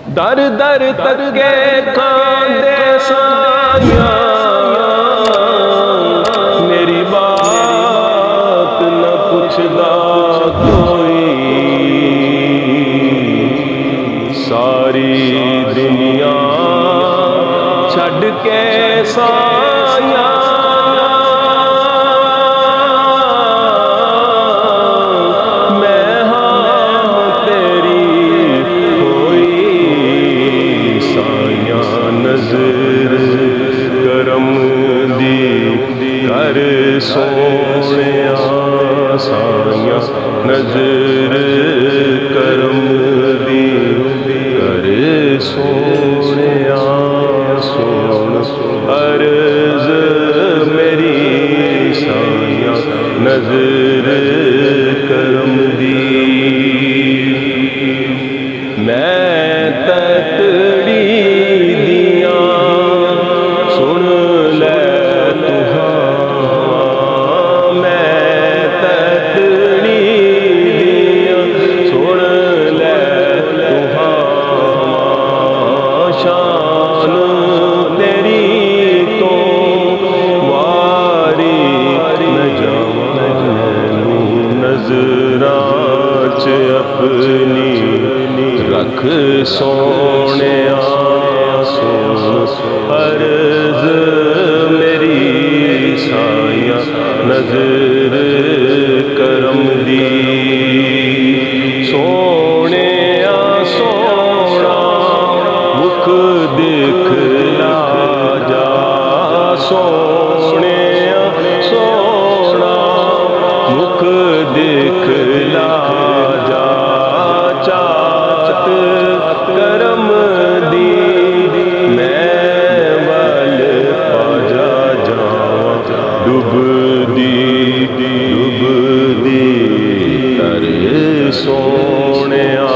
दर दर तके खांदे साया मेरी बात न पुछदा कोई। सारी दुनिया छड़ के साया मैं हाँ तेरी कोई। साया नजर करम दी कर सोनिया साया नजर करम दी कर सोनिया सोन अर्ज मेरी साया नजर करम दी। मैं तकड़ी दिया सुन ले नजराच अपनी रख सोने अर्ज मेरी साया नजर करम दी। सोने सोना मुख दिखला जा सोने सोना मुख दिखला जा चात करम दी। मैं वल पाजा जावां डुबदी तर सोनिया